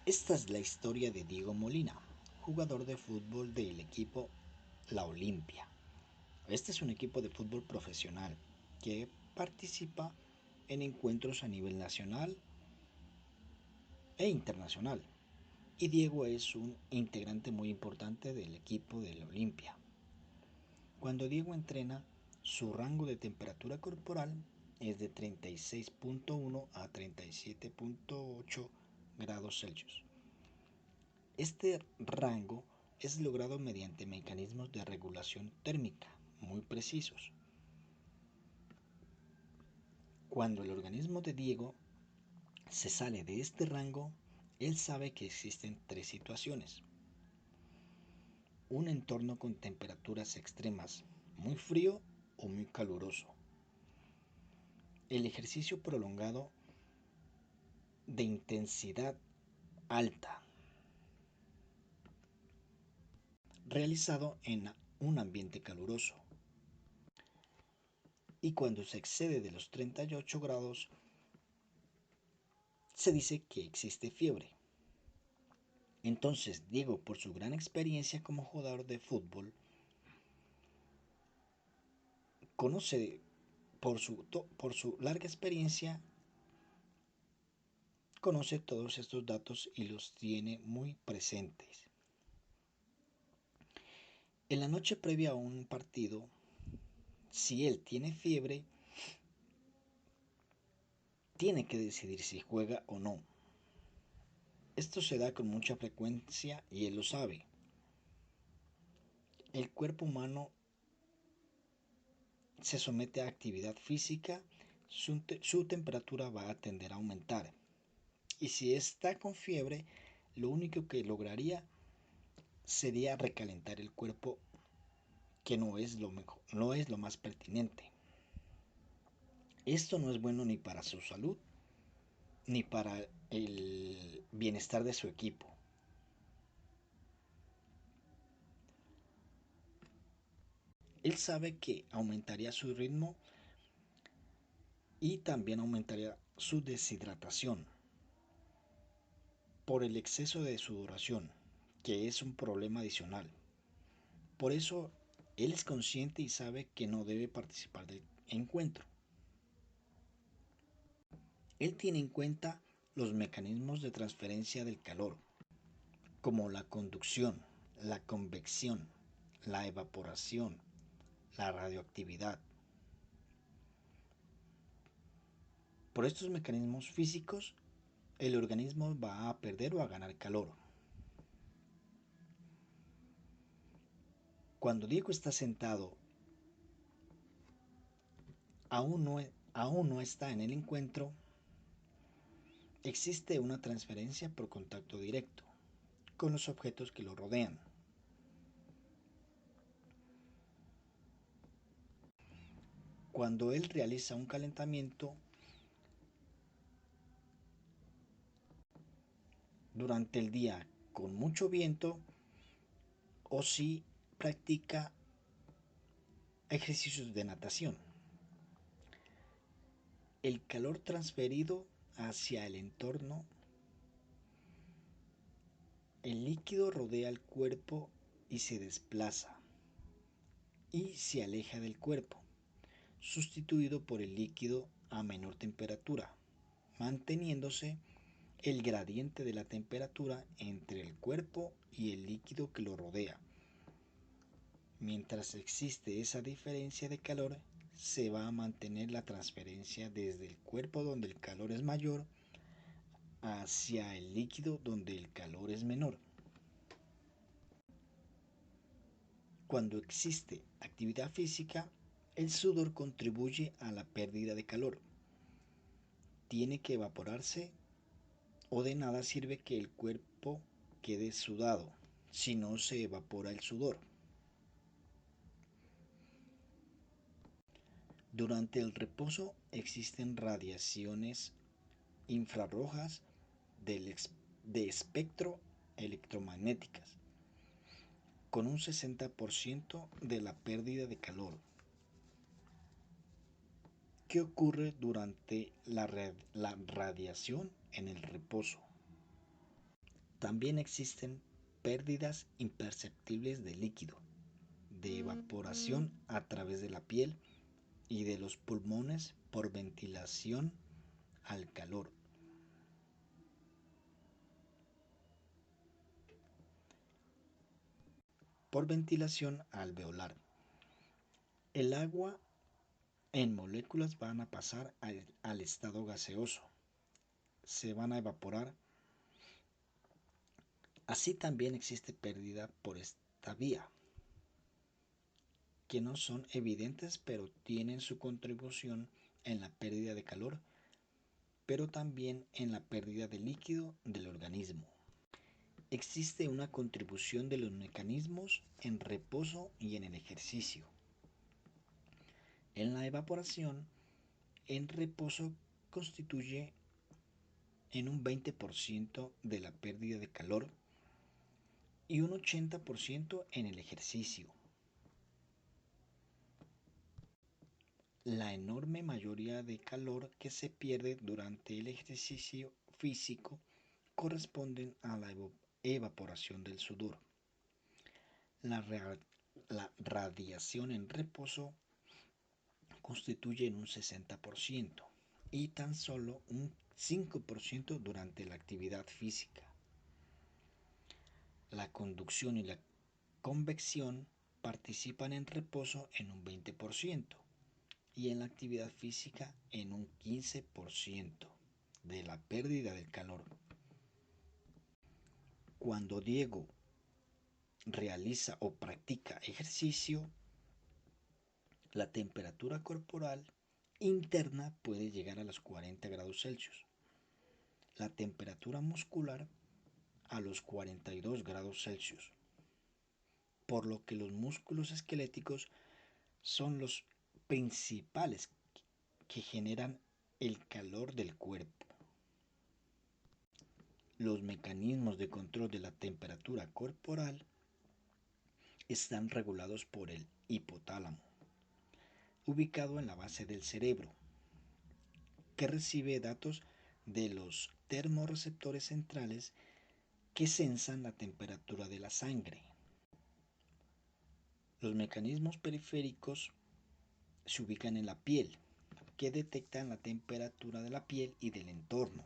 Esta es la historia de Diego Molina, jugador de fútbol del equipo La Olimpia. Este es un equipo de fútbol profesional que participa en encuentros a nivel nacional e internacional. Y Diego es un integrante muy importante del equipo de La Olimpia. Cuando Diego entrena, su rango de temperatura corporal es de 36.1 a 37.8 grados Celsius. Este rango es logrado mediante mecanismos de regulación térmica muy precisos. Cuando el organismo de Diego se sale de este rango, él sabe que existen tres situaciones. Un entorno con temperaturas extremas, muy frío o muy caluroso. El ejercicio prolongado de intensidad alta, realizado en un ambiente caluroso. Y cuando se excede de los 38 grados, se dice que existe fiebre. Entonces, Diego, por su gran experiencia como jugador de fútbol, conoce, por su larga experiencia, conoce todos estos datos y los tiene muy presentes. En la noche previa a un partido, si él tiene fiebre, tiene que decidir si juega o no. Esto se da con mucha frecuencia y él lo sabe. El cuerpo humano se somete a actividad física, su temperatura va a tender a aumentar. Y si está con fiebre, lo único que lograría sería recalentar el cuerpo, que no es lo mejor, no es lo más pertinente. Esto no es bueno ni para su salud ni para el bienestar de su equipo. Él sabe que aumentaría su ritmo y también aumentaría su deshidratación por el exceso de sudoración, que es un problema adicional. Por eso, él es consciente y sabe que no debe participar del encuentro. Él tiene en cuenta los mecanismos de transferencia del calor, como la conducción, la convección, la evaporación, la radioactividad. Por estos mecanismos físicos, el organismo va a perder o a ganar calor. Cuando Diego está sentado, aún no está en el encuentro, existe una transferencia por contacto directo con los objetos que lo rodean. Cuando él realiza un calentamiento durante el día con mucho viento o si practica ejercicios de natación, el calor transferido hacia el entorno, el líquido rodea el cuerpo y se desplaza y se aleja del cuerpo, sustituido por el líquido a menor temperatura, manteniéndose el gradiente de la temperatura entre el cuerpo y el líquido que lo rodea. Mientras existe esa diferencia de calor, se va a mantener la transferencia desde el cuerpo donde el calor es mayor hacia el líquido donde el calor es menor. Cuando existe actividad física, el sudor contribuye a la pérdida de calor. Tiene que evaporarse o de nada sirve que el cuerpo quede sudado si no se evapora el sudor. Durante el reposo existen radiaciones infrarrojas de espectro electromagnéticas, con un 60% de la pérdida de calor. ¿Qué ocurre durante la radiación en el reposo? También existen pérdidas imperceptibles de líquido, de evaporación a través de la piel y de los pulmones por ventilación al calor. Por ventilación alveolar. El agua en moléculas van a pasar al estado gaseoso, se van a evaporar. Así también existe pérdida por esta vía, que no son evidentes pero tienen su contribución en la pérdida de calor, pero también en la pérdida de líquido del organismo. Existe una contribución de los mecanismos en reposo y en el ejercicio. En la evaporación, en reposo constituye en un 20% de la pérdida de calor y un 80% en el ejercicio. La enorme mayoría de calor que se pierde durante el ejercicio físico corresponden a la evaporación del sudor. La, la radiación en reposo constituye un 60% y tan solo un 5% durante la actividad física. La conducción y la convección participan en reposo en un 20% y en la actividad física en un 15% de la pérdida del calor. Cuando Diego realiza o practica ejercicio, la temperatura corporal interna puede llegar a los 40 grados Celsius, la temperatura muscular a los 42 grados Celsius, por lo que los músculos esqueléticos son los principales que generan el calor del cuerpo. Los mecanismos de control de la temperatura corporal están regulados por el hipotálamo, ubicado en la base del cerebro, que recibe datos de los termorreceptores centrales que sensan la temperatura de la sangre. Los mecanismos periféricos se ubican en la piel, que detectan la temperatura de la piel y del entorno.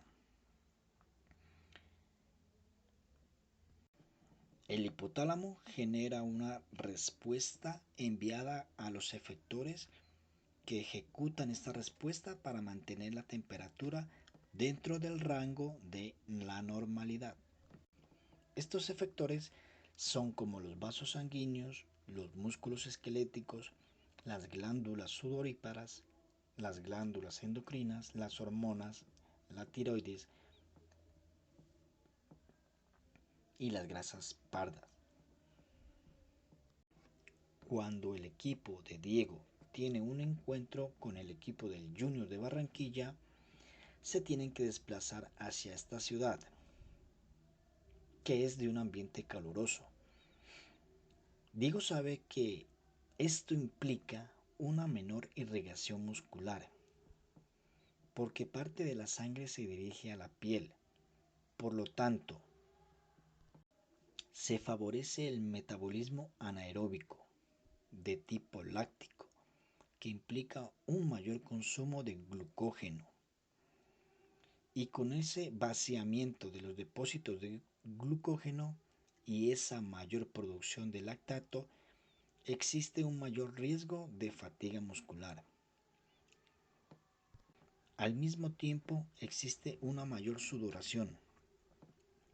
El hipotálamo genera una respuesta enviada a los efectores que ejecutan esta respuesta para mantener la temperatura dentro del rango de la normalidad. Estos efectores son como los vasos sanguíneos, los músculos esqueléticos, las glándulas sudoríparas, las glándulas endocrinas, las hormonas, la tiroides y las grasas pardas. Cuando el equipo de Diego tiene un encuentro con el equipo del Junior de Barranquilla, se tienen que desplazar hacia esta ciudad, que es de un ambiente caluroso. Diego sabe que esto implica una menor irrigación muscular, porque parte de la sangre se dirige a la piel. Por lo tanto, se favorece el metabolismo anaeróbico de tipo láctico, que implica un mayor consumo de glucógeno. Y con ese vaciamiento de los depósitos de glucógeno y esa mayor producción de lactato, existe un mayor riesgo de fatiga muscular. Al mismo tiempo, existe una mayor sudoración,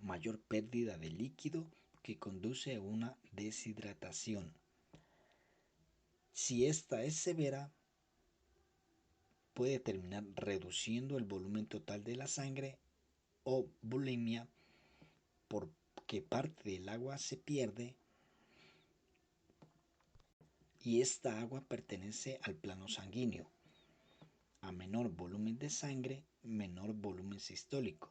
mayor pérdida de líquido que conduce a una deshidratación. Si esta es severa, puede terminar reduciendo el volumen total de la sangre o bulimia, porque parte del agua se pierde y esta agua pertenece al plano sanguíneo. A menor volumen de sangre, menor volumen sistólico.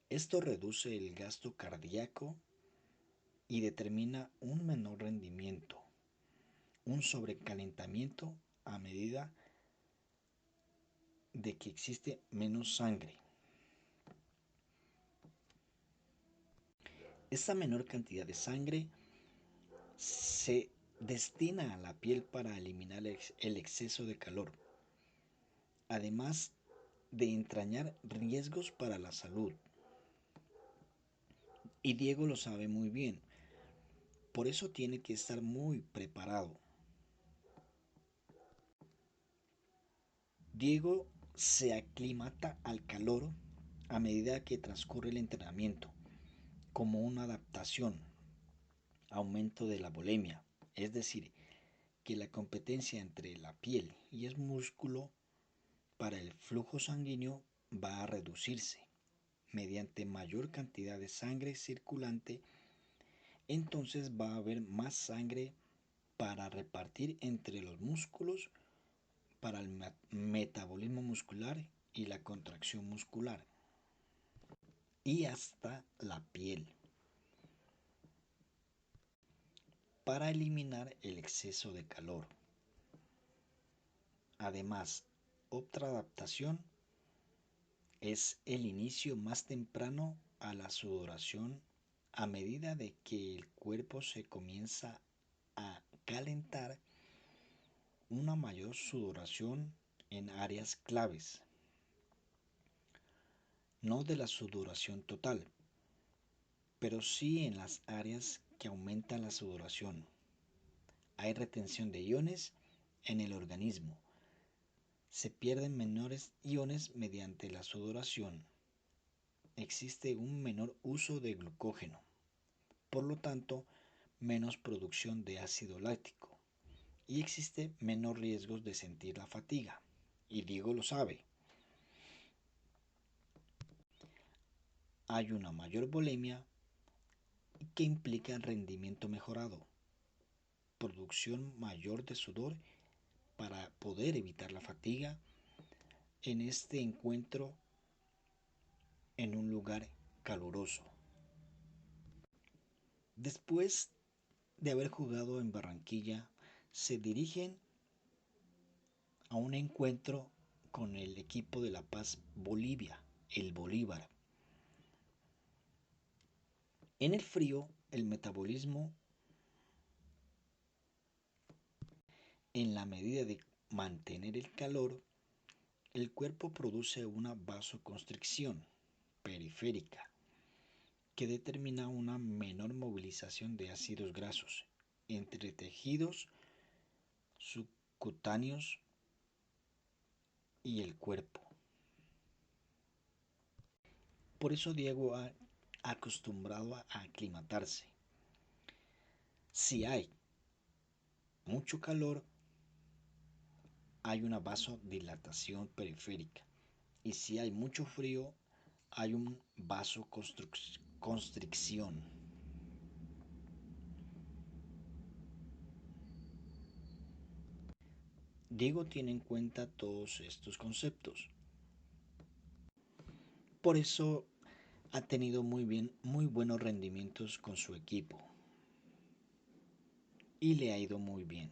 Esto reduce el gasto cardíaco y determina un menor rendimiento, un sobrecalentamiento a medida de que existe menos sangre. Esta menor cantidad de sangre se destina a la piel para eliminar el exceso de calor, además de entrañar riesgos para la salud. Y Diego lo sabe muy bien, por eso tiene que estar muy preparado. Diego se aclimata al calor a medida que transcurre el entrenamiento, como una adaptación, aumento de la bulimia, es decir, que la competencia entre la piel y el músculo para el flujo sanguíneo va a reducirse mediante mayor cantidad de sangre circulante, entonces va a haber más sangre para repartir entre los músculos para el metabolismo muscular y la contracción muscular y hasta la piel para eliminar el exceso de calor. Además, otra adaptación es el inicio más temprano a la sudoración a medida de que el cuerpo se comienza a calentar, una mayor sudoración en áreas claves, no de la sudoración total, pero sí en las áreas que aumentan la sudoración. Hay retención de iones en el organismo. Se pierden menores iones mediante la sudoración. Existe un menor uso de glucógeno, por lo tanto, menos producción de ácido láctico y existe menor riesgo de sentir la fatiga. Y Diego lo sabe. Hay una mayor bulimia que implica rendimiento mejorado, producción mayor de sudor para poder evitar la fatiga en este encuentro en un lugar caluroso. Después de haber jugado en Barranquilla, se dirigen a un encuentro con el equipo de La Paz Bolivia, el Bolívar. En el frío, el metabolismo, en la medida de mantener el calor, el cuerpo produce una vasoconstricción periférica que determina una menor movilización de ácidos grasos entre tejidos subcutáneos y el cuerpo. Por eso Diego ha acostumbrado a aclimatarse. Si hay mucho calor, hay una vasodilatación periférica. Y si hay mucho frío, hay un vasoconstricción. Diego tiene en cuenta todos estos conceptos. Por eso ha tenido muy buenos rendimientos con su equipo y le ha ido muy bien.